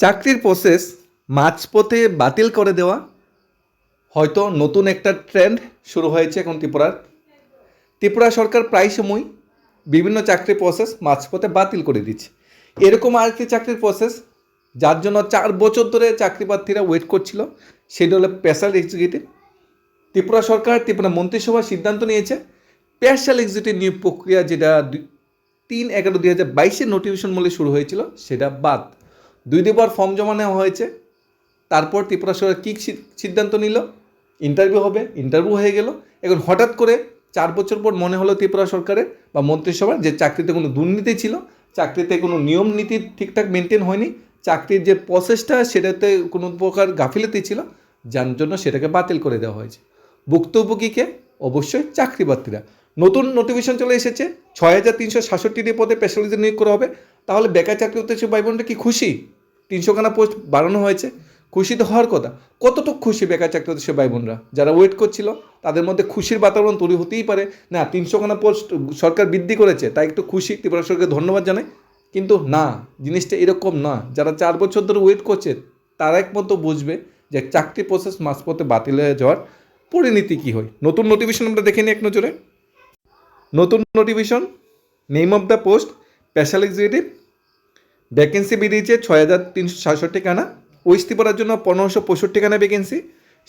চাকরির প্রসেস মাঝপথে বাতিল করে দেওয়া হয়তো নতুন একটা ট্রেন্ড শুরু হয়েছে এখন ত্রিপুরা সরকার প্রায় সময় বিভিন্ন চাকরির প্রসেস মাঝপথে বাতিল করে দিচ্ছে। এরকম আর কি চাকরির প্রসেস যার জন্য 4 বছর ধরে চাকরি প্রার্থীরা ওয়েট করছিল, সেটা হলো স্পেশাল এক্সিকিউটিভ। ত্রিপুরা সরকার, ত্রিপুরা মন্ত্রিসভা সিদ্ধান্ত নিয়েছে স্পেশাল এক্সিকিউটিভ নিয়োগ প্রক্রিয়া যেটা 3/11/2022 নোটিফিকেশন মূল্যে শুরু হয়েছিল সেটা বাদ। 2 বার ফর্ম জমা নেওয়া হয়েছে। তারপর ত্রিপুরা সরকার কী সিদ্ধান্ত নিল? ইন্টারভিউ হবে, ইন্টারভিউ হয়ে গেল। এখন হঠাৎ করে 4 বছর পর মনে হলো ত্রিপুরা সরকারের বা মন্ত্রিসভার যে চাকরিতে কোনো দুর্নীতি ছিল, চাকরিতে কোনো নিয়ম নীতি ঠিকঠাক মেনটেন হয়নি, চাকরির যে প্রসেসটা সেটাতে কোনো প্রকার গাফিলতি ছিল, যার জন্য সেটাকে বাতিল করে দেওয়া হয়েছে। ভুক্তভোগীকে অবশ্যই চাকরি প্রার্থীরা। নতুন নোটিফিকেশন চলে এসেছে, 6367টি পদে স্পেশালিস্ট নিয়োগ করা হবে। তাহলে বেকার চাকরি উদ্দেশ্যে ভাই বোনরা কি খুশি? 300খানা পোস্ট বাড়ানো হয়েছে, খুশি তো হওয়ার কথা। কতটুকু খুশি বেকার চাকরি উদ্দেশ্যে ভাই বোনরা যারা ওয়েট করছিল? তাদের মধ্যে খুশির বাতাবরণ তৈরি হতেই পারে না, 300খানা পোস্ট সরকার বৃদ্ধি করেছে তাই একটু খুশি, ত্রিপুরা সরকারকে ধন্যবাদ জানাই। কিন্তু না, জিনিসটা এরকম না। যারা 4 বছর ধরে ওয়েট করছে তারা একমাত্র বুঝবে যে চাকরি প্রসেস মাঝপথে বাতিল হয়ে যাওয়ার পরিণতি কী হয়। নতুন নোটিফিকেশন আমরা দেখে নিই এক নজরে। নতুন notification, name of the post special executive, vacancy বেরিয়েছে 6367খানা, ওয়েস্ট ত্রিপুরার জন্য 1565খানা ভ্যাকেন্সি,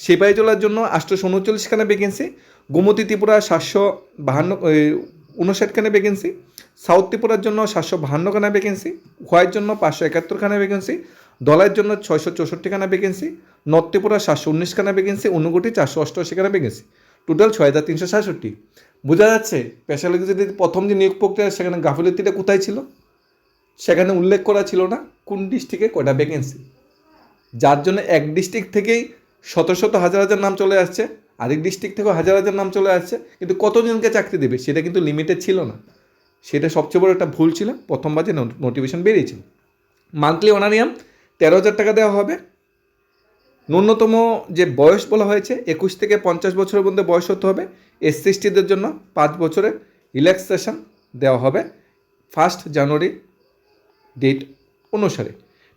সিপাহীজলার জন্য 839খানা ভ্যাকেন্সি, গোমতী ত্রিপুরা 759খানা ভ্যাকেন্সি, সাউথ ত্রিপুরার জন্য 752খানা ভ্যাকেন্সি, খোয়াইয়ের জন্য 571খানা ভ্যাকেন্সি, ধলাইয়ের জন্য 664খানা ভ্যাকেন্সি, নর্থ ত্রিপুরা 719খানা ভ্যাকেন্সি, ঊনকোটি 488খানা ভ্যাকেন্সি, টোটাল 6367। বোঝা যাচ্ছে স্পেশাল এক্সিকিউটিভ প্রথম যে নিয়োগ প্রক্রিয়া সেখানে গাফিলতিটা কোথায় ছিল? সেখানে উল্লেখ করা ছিল না কোন ডিস্ট্রিক্টে কয়টা ভ্যাকেন্সি, যার জন্য এক ডিস্ট্রিক্ট থেকেই শত শত হাজার হাজার নাম চলে আসছে, আরেক ডিস্ট্রিক্ট থেকেও হাজার হাজার নাম চলে আসছে, কিন্তু কতজনকে চাকরি দেবে সেটা কিন্তু লিমিটেড ছিল না। সেটা সবচেয়ে বড় একটা ভুল ছিল প্রথমবার যে নোটিফিকেশন বেরিয়েছিল। মান্থলি অনারিয়াম 13,000 টাকা দেওয়া হবে। ন্যূনতম যে বয়স বলা হয়েছে 21 থেকে 50 বছরের মধ্যে বয়স হতে হবে। SC/STদের জন্য 5 বছরের রিল্যাক্সেশন দেওয়া হবে 1 জানুয়ারি ডেট অনুসারে।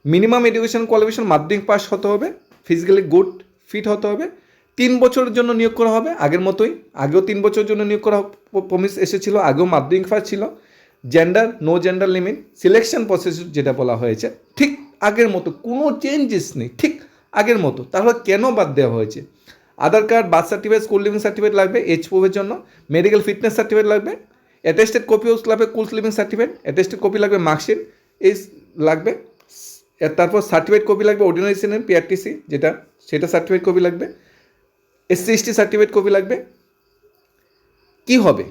মিনিমাম এডুকেশন কোয়ালিফিকেশন মাধ্যমিক পাস হতে হবে, ফিজিক্যালি গুড ফিট হতে হবে। 3 বছরের জন্য নিয়োগ করা হবে আগের মতোই, আগেও 3 বছরের জন্য নিয়োগ করা প্রমিস এসেছিল, আগেও মাধ্যমিক পাস ছিল। Gender no gender limit, selection process যেটা বলা হয়েছে ঠিক আগের মতো, কোনো চেঞ্জেস নেই, ঠিক আগের মতো। তাহলে কেন বাদ দেওয়া হয়েছে? Aadhaar card, birth certificate, school leaving certificate লাগবে এইচ প্রুফের জন্য, মেডিকেল ফিটনেস সার্টিফিকেট লাগবে, অ্যাটেস্টেড কপি লাগবে, school leaving certificate, attested copy লাগবে, মার্কশিট এই লাগবে। তারপর সার্টিফিকেট কপি লাগবে অর্ডিনারি সিনেন PRTC যেটা, সেটা সার্টিফিকেট কপি লাগবে। SC/ST সার্টিফিকেট কপি লাগবে। কি হবে?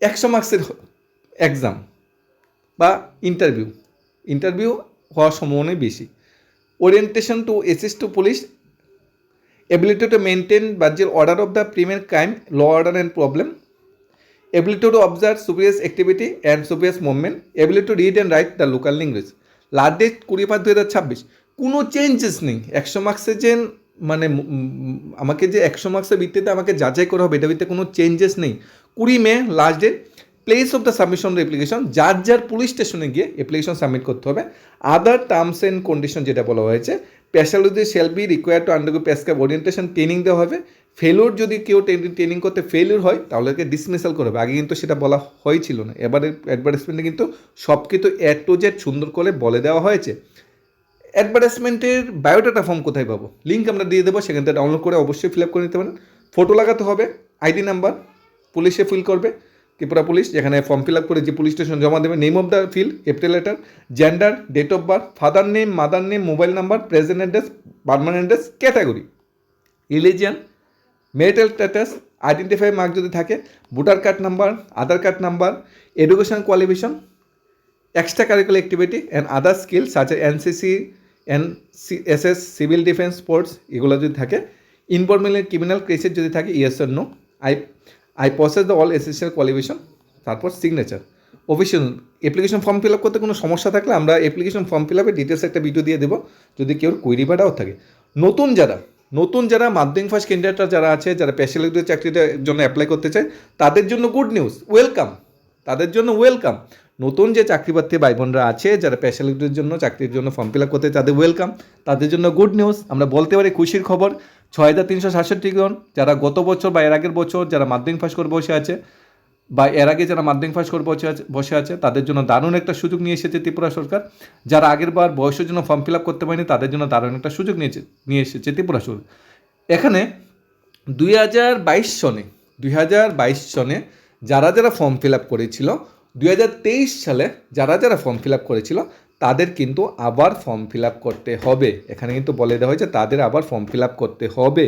100 মার্কসের এক্সাম বা ইন্টারভিউ হওয়ার সম্ভাবনাই বেশি। Orientation to assist to police, ability to maintain budget order of the premier crime, law order and problem, ability to observe suspicious activity and suspicious movement, ability to read and write the local language. Last date 20/5/2026। কোনো changes নেই। 100 মার্কসের যে মানে আমাকে যে 100 মার্কসের ভিত্তিতে আমাকে যাচাই করা হবে এটা ভিত্তিতে কোনো চেঞ্জেস নেই। 20 May last date. Place of the submission application, যার পুলিশ স্টেশনে গিয়ে অ্যাপ্লিকেশন সাবমিট করতে হবে। আদার টার্মস অ্যান্ড কন্ডিশন যেটা বলা হয়েছে, speciality shall be required to undergo prescribe orientation training দেওয়া হবে। ফেলিওর যদি কেউ ট্রেনিং করতে ফেলিওর হয় তাহলে ডিসমিসাল করবে। আগে কিন্তু সেটা বলা হয়েছিল না, এবারে অ্যাডভার্টাইজমেন্টে কিন্তু সব কিছু A to Z সুন্দর করে বলে দেওয়া হয়েছে। অ্যাডভার্টাইজমেন্টের বায়োডাটা ফর্ম কোথায় পাবো? লিঙ্ক আমরা দিয়ে দেবো, সেখান থেকে ডাউনলোড করে অবশ্যই ফিল আপ করে নিতে পারেন। ফটো লাগাতে হবে, ID নাম্বার পুলিশে ফিল করবে, ত্রিপুরা পুলিশ যেখানে ফর্ম ফিল আপ করে যে পুলিশ স্টেশন জমা দেবে। Name of the field capital letter, gender, date of birth, father name, mother name, mobile number, present address, permanent address, category, religion, marital status, identify mark যদি থাকে, voter card number, Aadhaar card number, education qualification, extra curricular activity and other skill such NCC, NSS, civil defence, sports এগুলো যদি থাকে, informal criminal কেসের যদি থাকে yes or no, I possess the all essential qualification, তারপর signature. Official application form fill up করতে কোনো সমস্যা থাকলে আমরা অ্যাপ্লিকেশন ফর্ম ফিল আপে ডিটেলস একটা ভিডিও দিয়ে দেবো যদি কেউ কুইরি বা ডাউট থাকে। নতুন যারা মাধ্যমিক ফার্স্ট ক্যান্ডিডেটরা যারা আছে, যারা স্পেশালিটি চাকরিটার জন্য অ্যাপ্লাই করতে চায় তাদের জন্য গুড নিউজ, ওয়েলকাম, তাদের জন্য ওয়েলকাম। নতুন যে চাকরি প্রার্থী ভাই বোনরা আছে যারা স্পেশালিটির জন্য চাকরির জন্য ফর্ম ফিল আপ করতে তাদের ওয়েলকাম, তাদের জন্য গুড নিউজ। আমরা বলতে পারি খুশির খবর, 6,367 জন যারা গত বছর বা এর আগের বছর যারা মাধ্যমিক পাস করে বসে আছে বা এর আগে যারা মাধ্যমিক পাস করে বসে আছে তাদের জন্য দারুণ একটা সুযোগ নিয়ে এসেছে ত্রিপুরা সরকার। যারা আগের বার বয়সের জন্য ফর্ম ফিল আপ করতে পারেনি তাদের জন্য দারুণ একটা সুযোগ নিয়ে এসেছে ত্রিপুরা সরকার। এখানে 2022 সনে যারা যারা ফর্ম ফিল আপ করেছিল, 2023 সালে যারা যারা ফর্ম ফিল আপ করেছিল তাদের কিন্তু আবার ফর্ম ফিল আপ করতে হবে। এখানে কিন্তু বলে দেওয়া হয়েছে তাদের আবার ফর্ম ফিল আপ করতে হবে।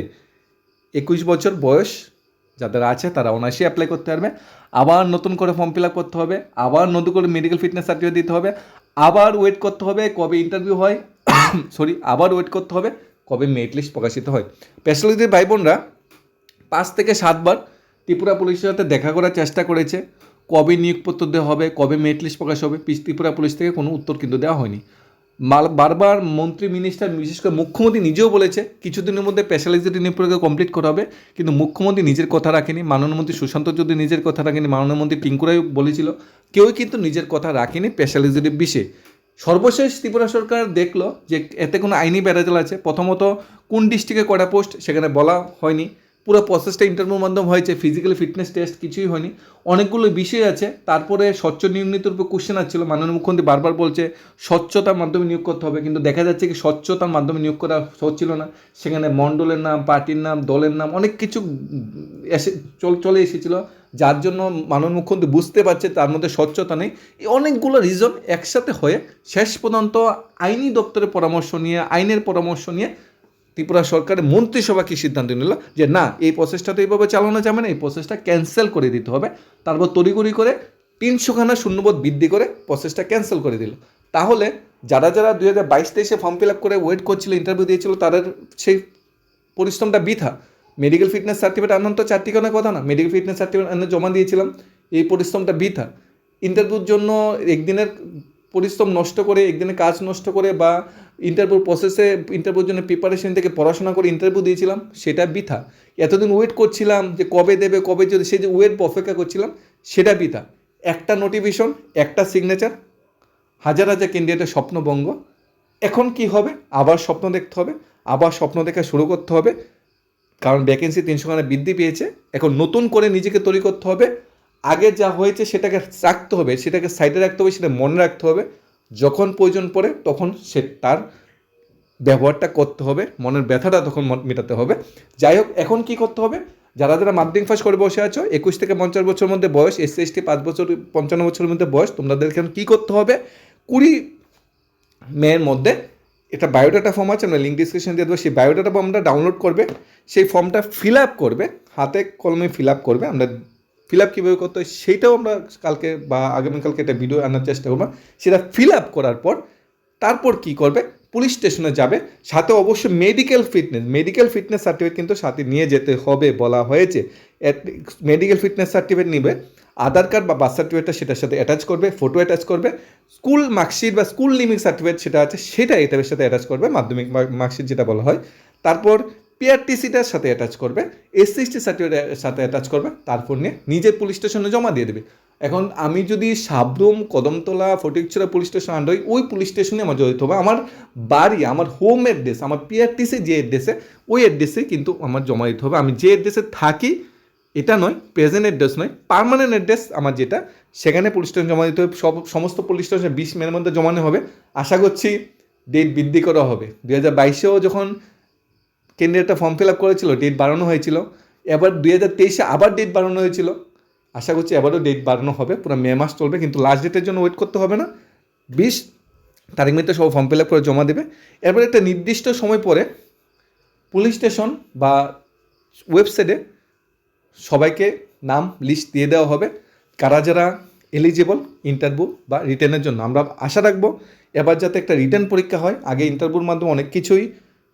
21 বছর বয়স যাদের আছে তারা অনায়াসে অ্যাপ্লাই করতে পারবে। আবার নতুন করে ফর্ম ফিল আপ করতে হবে, আবার নতুন করে মেডিকেল ফিটনেস সার্টিফিকেট দিতে হবে, আবার ওয়েট করতে হবে কবে ইন্টারভিউ হয় আবার ওয়েট করতে হবে কবে মেরিট লিস্ট প্রকাশিত হয়। স্পেশালিটির ভাই বোনরা 5 থেকে 7 বার ত্রিপুরা পুলিশের সাথে দেখা করার চেষ্টা করেছে, কবে নিয়োগপত্র দেওয়া হবে, কবে মেরিট লিস্ট প্রকাশ হবে, ত্রিপুরা পুলিশ থেকে কোনো উত্তর কিন্তু দেওয়া হয়নি। বারবার মন্ত্রী মিনিস্টার বিশেষ করে মুখ্যমন্ত্রী নিজেও বলেছে কিছুদিনের মধ্যে স্পেশালিটি নিয়োগকে কমপ্লিট করা হবে, কিন্তু মুখ্যমন্ত্রী নিজের কথা রাখেনি, মাননীয় মন্ত্রী সুশান্ত চৌধুরী নিজের কথা রাখেনি, মাননীয় মন্ত্রী টিঙ্কুরাই বলেছিল, কেউই কিন্তু নিজের কথা রাখেনি স্পেশালিটির বিষয়ে। সর্বশেষ ত্রিপুরা সরকার দেখলো যে এতে কোনো আইনি বেড়াজাল আছে। প্রথমত কোন ডিস্ট্রিক্টে কটা পোস্ট সেখানে বলা হয়নি, পুরো প্রসেসটা ইন্টারভিউর মাধ্যমে হয়েছে, ফিজিক্যাল ফিটনেস টেস্ট কিছুই হয়নি, অনেকগুলো বিষয় আছে। তারপরে স্বচ্ছ নিয়োগনীতির উপর কোশ্চেন আসছিল, মাননীয় মুখ্যমন্ত্রী বারবার বলছে স্বচ্ছতার মাধ্যমে নিয়োগ করতে হবে, কিন্তু দেখা যাচ্ছে কি স্বচ্ছতার মাধ্যমে নিয়োগ করা হচ্ছিল না। সেখানে মণ্ডলের নাম, পার্টির নাম, দলের নাম অনেক কিছু চলে এসেছিলো, যার জন্য মাননীয় মুখ্যমন্ত্রী বুঝতে পারছে তার মধ্যে স্বচ্ছতা নেই। এই অনেকগুলো রিজন একসাথে হয়ে শেষ পর্যন্ত আইনি দপ্তরের পরামর্শ নিয়ে, আইনের পরামর্শ নিয়ে ত্রিপুরা সরকারের মন্ত্রিসভা কি সিদ্ধান্ত নিল যে না, এই প্রসেসটা তো এইভাবে চালানো যাবে না, এই প্রসেসটা ক্যান্সেল করে দিতে হবে। তারপর তড়িঘড়ি করে 300খানা শূন্যপদ বৃদ্ধি করে প্রসেসটা ক্যান্সেল করে দিল। তাহলে যারা যারা 2022-23 ফর্ম ফিল আপ করে ওয়েট করছিল, ইন্টারভিউ দিয়েছিল, তাদের সেই পরিশ্রমটা বৃথা। মেডিকেল ফিটনেস সার্টিফিকেট আনন্দ তো 4টি কোনো কথা না, মেডিকেল ফিটনেস সার্টিফিকেট আনন্দ জমা দিয়েছিলাম, এই পরিশ্রমটা বৃথা। ইন্টারভিউর জন্য একদিনের পরিশ্রম নষ্ট করে, একদিনের কাজ নষ্ট করে বা ইন্টারভিউ প্রসেসে ইন্টারভিউর জন্য প্রিপারেশন থেকে পড়াশোনা করে ইন্টারভিউ দিয়েছিলাম, সেটা বৃথা। এতদিন ওয়েট করছিলাম যে কবে দেবে, কবে যদি, সেই যে ওয়েট অপেক্ষা করছিলাম সেটা বৃথা। একটা নোটিফিকেশন, একটা সিগনেচার, হাজার হাজার ক্যান্ডিডেটের স্বপ্নভঙ্গ। এখন কি হবে? আবার স্বপ্ন দেখতে হবে, আবার স্বপ্ন দেখা শুরু করতে হবে, কারণ ভ্যাকেন্সি 300খানা বৃদ্ধি পেয়েছে। এখন নতুন করে নিজেকে তৈরি করতে হবে, আগে যা হয়েছে সেটাকে রাখতে হবে, সেটাকে সাইডে রাখতে হবে, সেটা মনে রাখতে হবে। যখন প্রয়োজন পড়ে তখন সে তার ব্যবহারটা করতে হবে, মনের ব্যথাটা তখন মেটাতে হবে। যাই হোক, এখন কি করতে হবে? যারা যারা মাধ্যমিক পাস করে বসে আছো, 21 থেকে 50 বছরের মধ্যে বয়স, SC ST 5 বছর 55 বছরের মধ্যে বয়স, তোমাদের এখন কী করতে হবে? 20 মের মধ্যে একটা বায়োডাটা ফর্ম আছে, আমরা লিঙ্ক ডিসক্রিপশন দিয়ে দেবো, সেই বায়োডাটা ফর্মটা ডাউনলোড করবে, সেই ফর্মটা ফিল আপ করবে, হাতে কলমে ফিল আপ করবে। আমরা ফিল আপ কীভাবে করতে হয় সেইটাও আমরা কালকে বা আগামীকালকে একটা ভিডিও আনার চেষ্টা করবো। সেটা ফিল আপ করার পর তারপর কি করবে? পুলিশ স্টেশনে যাবে, সাথে অবশ্যই মেডিকেল ফিটনেস সার্টিফিকেট কিন্তু সাথে নিয়ে যেতে হবে বলা হয়েছে। মেডিকেল ফিটনেস সার্টিফিকেট নিবে, আধার কার্ড বা বার্থ সার্টিফিকেটটা সেটার সাথে অ্যাটাচ করবে, ফটো অ্যাটাচ করবে, স্কুল মার্কশিট বা স্কুল লিভিং সার্টিফিকেট সেটা আছে সেটা এটার সাথে অ্যাটাচ করবে, মাধ্যমিক মার্কশিট যেটা বলা হয়। তারপর PRTCটার সাথে অ্যাটাচ করবে, SC ST সার্টিফিকেটের সাথে অ্যাটাচ করবে, তারপর নিয়ে নিজের পুলিশ স্টেশনে জমা দিয়ে দেবে। এখন আমি যদি Sabroom, Kadamtala, Fatikchhara police station under, ওই পুলিশ স্টেশনে আমার জড়িত হবে, আমার বাড়ি, আমার হোম অ্যাড্রেস, আমার PRTC যে অ্যাড্রেসে, ওই অ্যাড্রেসে কিন্তু আমার জমা দিতে হবে। আমি যে অ্যাড্রেসে থাকি এটা নয়, প্রেজেন্ট অ্যাড্রেস নয়, পার্মানেন্ট অ্যাড্রেস আমার যেটা, সেখানে পুলিশ স্টেশন জমা দিতে হবে। সমস্ত পুলিশ স্টেশনে 20 মের মধ্যে জমানো হবে। আশা করছি ডেট বৃদ্ধি করা হবে। 2022-এও যখন ক্যান্ডিডেটটা ফর্ম ফিল আপ করেছিল ডেট বাড়ানো হয়েছিল, এবার 2023-এ আবার ডেট বাড়ানো হয়েছিল। আশা করছি এবারও ডেট বাড়ানো হবে, পুরো মে মাস চলবে, কিন্তু লাস্ট ডেটের জন্য ওয়েট করতে হবে না। 20 তারিখ মধ্যে সব ফর্ম ফিল আপ করে জমা দেবে। এরপর একটা নির্দিষ্ট সময় পরে পুলিশ স্টেশন বা ওয়েবসাইটে সবাইকে নাম লিস্ট দিয়ে দেওয়া হবে, কারা যারা এলিজিবল ইন্টারভিউ বা রিটেনের জন্য। আমরা আশা রাখবো এবার যাতে একটা রিটেন পরীক্ষা হয়। আগে ইন্টারভিউর মাধ্যমে অনেক কিছুই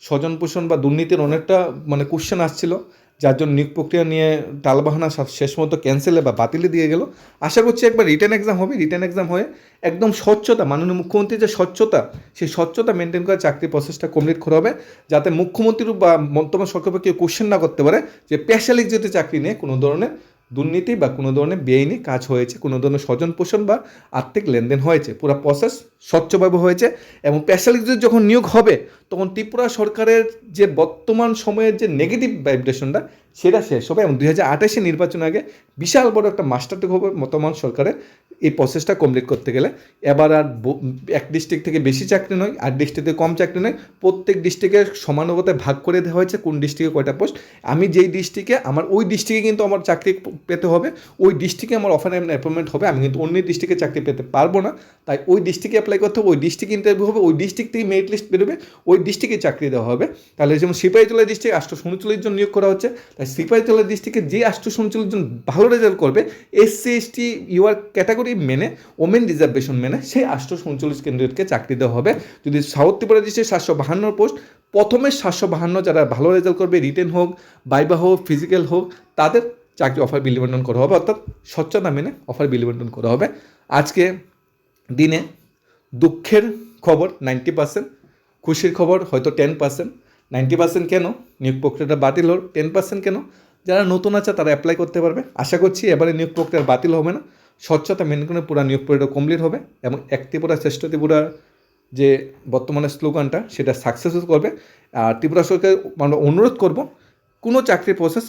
স্বজন পোষণ বা দুর্নীতির অনেকটা কোশ্চেন আসছিল, যার জন্য নিয়োগ প্রক্রিয়া নিয়ে টালবাহানা শেষ মতো ক্যান্সেলে বা বাতিলে দিয়ে গেল। আশা করছি একবার রিটেন এক্সাম হবে, রিটেন এক্সাম হয়ে একদম স্বচ্ছতা, মাননীয় মুখ্যমন্ত্রীর যে স্বচ্ছতা, সেই স্বচ্ছতা মেনটেন করে চাকরি প্রসেসটা কমপ্লিট করা হবে, যাতে মুখ্যমন্ত্রীর বা বর্তমান সরকারকে কেউ কোশ্চেন না করতে পারে যে স্পেশালিস্ট যদি চাকরি নিয়ে কোনো ধরনের দুর্নীতি বা কোনো ধরনের বেআইনি কাজ হয়েছে, কোনো ধরনের স্বজন পোষণ বা আর্থিক লেনদেন হয়েছে, পুরো প্রসেস স্বচ্ছভাবে হয়েছে। এবং স্পেশালিস্টদের যখন নিয়োগ হবে তখন ত্রিপুরা সরকারের যে বর্তমান সময়ের যে নেগেটিভ ভাইব্রেশনটা সেটা শেষ হবে। এবং 2028 নির্বাচন আগে বিশাল বড় একটা মাস্টারট্রোক হবে বর্তমান সরকারের এই প্রসেসটা কমপ্লিট করতে গেলে। এবার আর এক ডিস্ট্রিক্ট থেকে বেশি চাকরি নয়, আর ডিস্ট্রিক্ট থেকে কম চাকরি নয়, প্রত্যেক ডিস্ট্রিক্টে সমানুপাতে ভাগ করে দেওয়া হয়েছে কোন ডিস্ট্রিক্টে কয়টা পোস্ট। আমি যেই ডিস্ট্রিক্টে আমার ওই ডিস্ট্রিক্টে কিন্তু আমার চাকরি পেতে হবে, ওই ডিস্ট্রিক্টে আমার অফার অ্যাপয়েন্টমেন্ট হবে, আমি কিন্তু অন্য ডিস্ট্রিক্টে চাকরি পেতে পারবো না। তাই ওই ডিস্ট্রিক্টে অ্যাপ্লাই করতে হবে, ওই ডিস্ট্রিক্ট ইন্টারভিউ হবে, ওই ডিস্ট্রিক্ট থেকে মেরিট লিস্ট বেরোবে, ওই ডিস্ট্রিক্টে চাকরি দেওয়া হবে। তাহলে যেমন সিপাহীজলা ডিস্ট্রিক্টে 839 জন নিয়োগ করা হচ্ছে, তাই সিপাহীজলা ডিস্ট্রিক্টে যে 839 জন ভালো রেজাল্ট করবে এসসি এসটি ইউআর ক্যাটাগরি মেনে, ওমেন রিজার্ভেশন মেনে, সেই 839 ক্যান্ডিডেটকে চাকরি দেওয়া হবে। যদি সাউথ ত্রিপুরা ডিস্ট্রিক্টে 752 পোস্ট, প্রথমে 752 যারা ভালো রেজাল্ট করবে, রিটেন হোক, বাইবা হোক, ফিজিক্যাল হোক, তাদের চাকরি অফার বিল বন্টন করা হবে, অর্থাৎ স্বচ্ছতা মেনে অফার বিল বন্টন করা হবে। আজকে দিনে দুঃখের খবর 90%, খুশির খবর হয়তো 10%। 90% কেন নিয়োগ প্রক্রিয়াটা বাতিল হল, 10% কেন যারা নতুন আছে তারা অ্যাপ্লাই করতে পারবে। আশা করছি এবারে নিয়োগ প্রক্রিয়া বাতিল হবে না, স্বচ্ছতা মেনে করে পুরো নিয়োগ প্রক্রিয়াটা কমপ্লিট হবে এবং এক ত্রিপুরা শ্রেষ্ঠ ত্রিপুরা যে বর্তমানে স্লোগানটা সেটা সাকসেসফুল করবে। আর ত্রিপুরা সরকার আমরা অনুরোধ করব কোনো চাকরির প্রসেস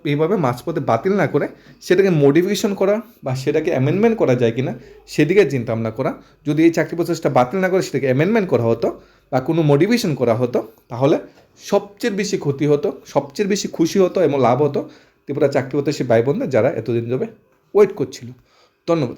এইভাবে মাঝপথে বাতিল না করে সেটাকে মডিফিকেশন করা বা সেটাকে অ্যামেন্ডমেন্ট করা যায় কিনা সেদিকে চিন্তা ভাবনা করা। যদি এই চাকরি প্রসেসটা বাতিল না করে সেটাকে অ্যামেন্ডমেন্ট করা হতো বা কোনো মডিফিকেশন করা হতো, তাহলে সবচেয়ে বেশি ক্ষতি হতো, সবচেয়ে বেশি খুশি হতো এবং লাভ হতো ত্রিপুরা চাকরি প্রত্যাশী ভাই বোনদের যারা এতদিন ধরে ওয়েট করছিল। ধন্যবাদ।